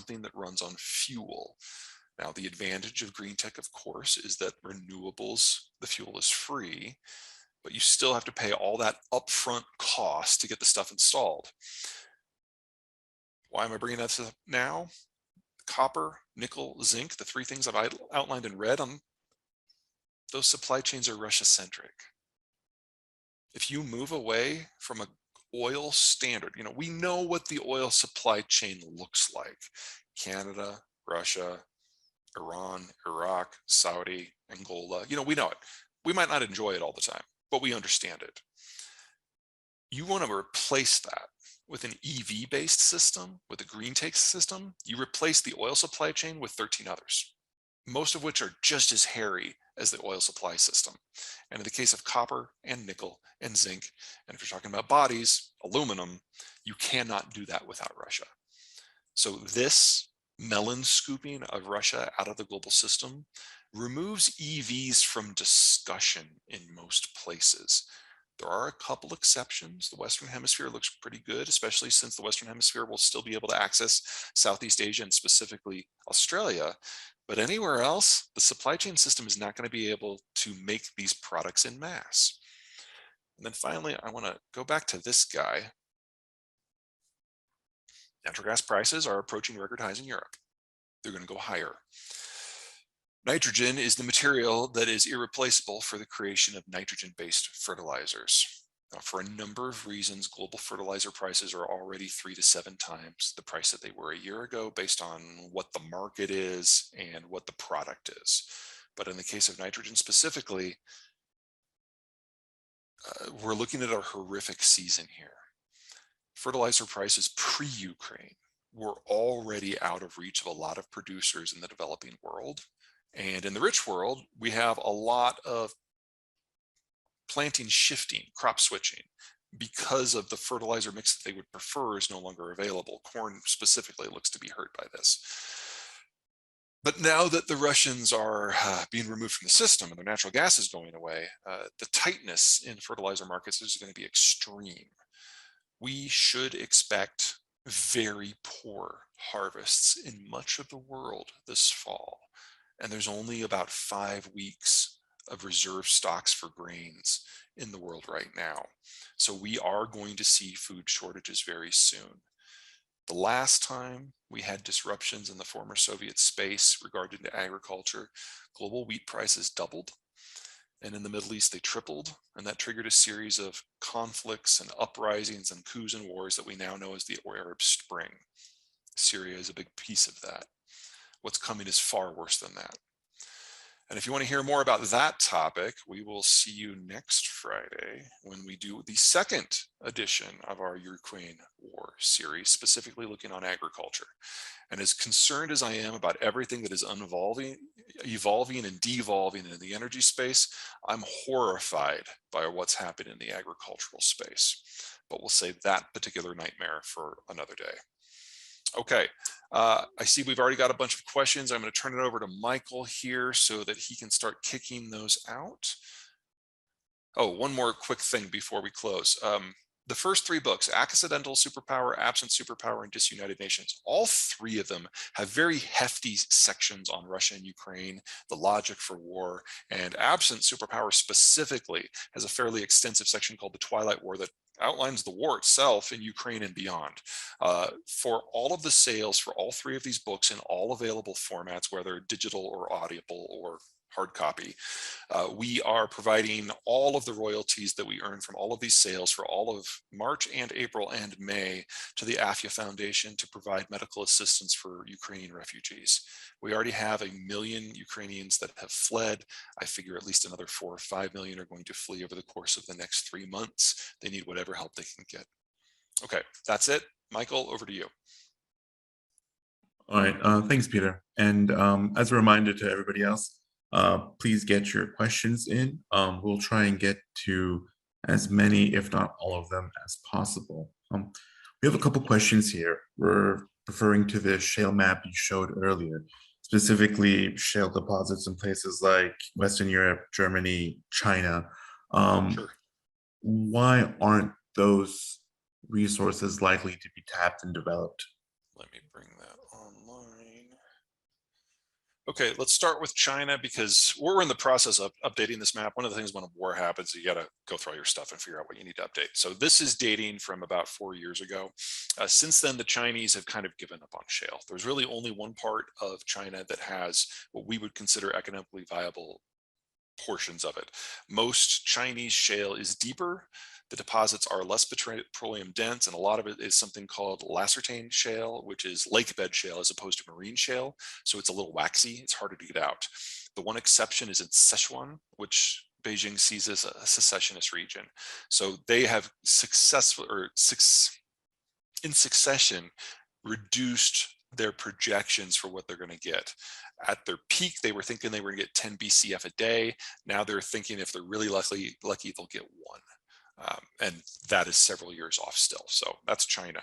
something that runs on fuel. Now, the advantage of green tech, of course, is that renewables, the fuel is free, but you still have to pay all that upfront cost to get the stuff installed. Why am I bringing that up now? Copper, nickel, zinc, the three things I've outlined in red, those supply chains are Russia-centric. If you move away from an oil standard, we know what the oil supply chain looks like. Canada, Russia, Iran, Iraq, Saudi, Angola, we know it. We might not enjoy it all the time, but we understand it. You want to replace that with an EV-based system, with a green tech system. You replace the oil supply chain with 13 others, most of which are just as hairy as the oil supply system. And in the case of copper and nickel and zinc, and if you're talking about bodies, aluminum, you cannot do that without Russia. So this melon scooping of Russia out of the global system removes EVs from discussion in most places. There are a couple exceptions. The Western Hemisphere looks pretty good, especially since the Western Hemisphere will still be able to access Southeast Asia and specifically Australia. But anywhere else, the supply chain system is not going to be able to make these products in mass. And then finally, I want to go back to this guy. Natural gas prices are approaching record highs in Europe. They're going to go higher. Nitrogen is the material that is irreplaceable for the creation of nitrogen-based fertilizers. Now, for a number of reasons, global fertilizer prices are already 3 to 7 times the price that they were a year ago based on what the market is and what the product is. But in the case of nitrogen specifically, we're looking at a horrific season here. Fertilizer prices pre-Ukraine were already out of reach of a lot of producers in the developing world. And in the rich world, we have a lot of planting shifting, crop switching, because of the fertilizer mix that they would prefer is no longer available. Corn specifically looks to be hurt by this. But now that the Russians are being removed from the system and their natural gas is going away, the tightness in fertilizer markets is going to be extreme. We should expect very poor harvests in much of the world this fall. And there's only about 5 weeks of reserve stocks for grains in the world right now. So we are going to see food shortages very soon. The last time we had disruptions in the former Soviet space regarding to agriculture, global wheat prices doubled. And in the Middle East, they tripled, and that triggered a series of conflicts and uprisings and coups and wars that we now know as the Arab Spring. Syria is a big piece of that. What's coming is far worse than that. And if you want to hear more about that topic, we will see you next Friday when we do the second edition of our Ukraine War series, specifically looking on agriculture. And as concerned as I am about everything that is evolving and devolving in the energy space, I'm horrified by what's happened in the agricultural space. But we'll save that particular nightmare for another day. Okay, I see we've already got a bunch of questions. I'm going to turn it over to Michael here so that he can start kicking those out. Oh, one more quick thing before we close. The first 3 books, Accidental Superpower, Absent Superpower, and Disunited Nations, all 3 of them have very hefty sections on Russia and Ukraine, the logic for war, and Absent Superpower specifically has a fairly extensive section called The Twilight War that outlines the war itself in Ukraine and beyond. For all of the sales for all 3 of these books in all available formats, whether digital or audible or hard copy, we are providing all of the royalties that we earn from all of these sales for all of March and April and May to the AFIA Foundation to provide medical assistance for Ukrainian refugees. We already have 1 million Ukrainians that have fled. I figure at least another 4 or 5 million are going to flee over the course of the next 3 months. They need whatever help they can get. Okay, that's it. Michael, over to you. All right, thanks, Peter. And as a reminder to everybody else, please get your questions in. We'll try and get to as many, if not all of them, as possible. We have a couple questions here. We're referring to the shale map you showed earlier, specifically shale deposits in places like Western Europe, Germany, China. Sure. Why aren't those resources likely to be tapped and developed? Let me bring that online. Okay, let's start with China because we're in the process of updating this map. One of the things when a war happens, you got to go through all your stuff and figure out what you need to update. So this is dating from about 4 years ago. Since then, the Chinese have kind of given up on shale. There's really only one part of China that has what we would consider economically viable portions of it. Most Chinese shale is deeper. The deposits are less petroleum dense, and a lot of it is something called lacertane shale, which is lake bed shale as opposed to marine shale. So it's a little waxy, it's harder to get out. The one exception is in Sichuan, which Beijing sees as a secessionist region. So they have in succession reduced their projections for what they're going to get. At their peak, they were thinking they were going to get 10 BCF a day. Now they're thinking if they're really lucky they'll get one. And that is several years off still. So that's China.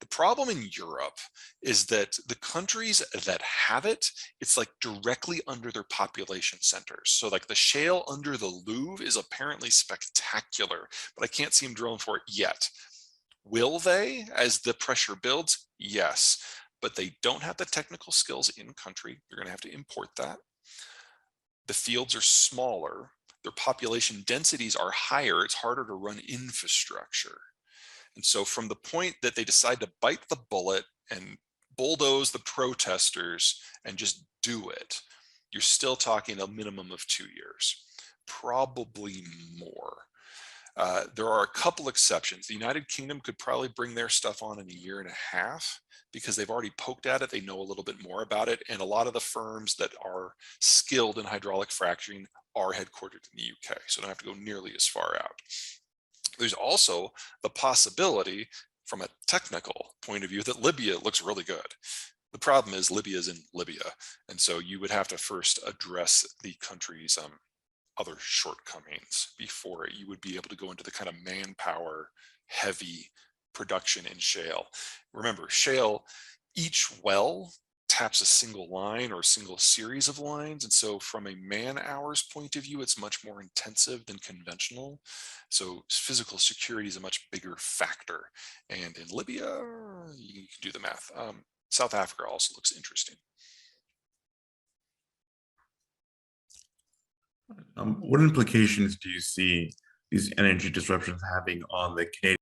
The problem in Europe is that the countries that have it, it's like directly under their population centers. So like the shale under the Louvre is apparently spectacular, but I can't see them drilling for it yet. Will they as the pressure builds? Yes, but they don't have the technical skills in country. They're going to have to import that. The fields are smaller. Their population densities are higher. It's harder to run infrastructure. And so from the point that they decide to bite the bullet and bulldoze the protesters and just do it, you're still talking a minimum of 2 years, probably more. There are a couple exceptions. The United Kingdom could probably bring their stuff on in a year and a half because they've already poked at it. They know a little bit more about it. And a lot of the firms that are skilled in hydraulic fracturing are headquartered in the UK. So don't have to go nearly as far out. There's also the possibility from a technical point of view that Libya looks really good. The problem is Libya is in Libya. And so you would have to first address the country's other shortcomings before you would be able to go into the kind of manpower heavy production in shale. Remember, shale, each well taps a single line or a single series of lines. And so from a man hours point of view, it's much more intensive than conventional. So physical security is a much bigger factor. And in Libya, you can do the math. South Africa also looks interesting. What implications do you see these energy disruptions having on the Canadian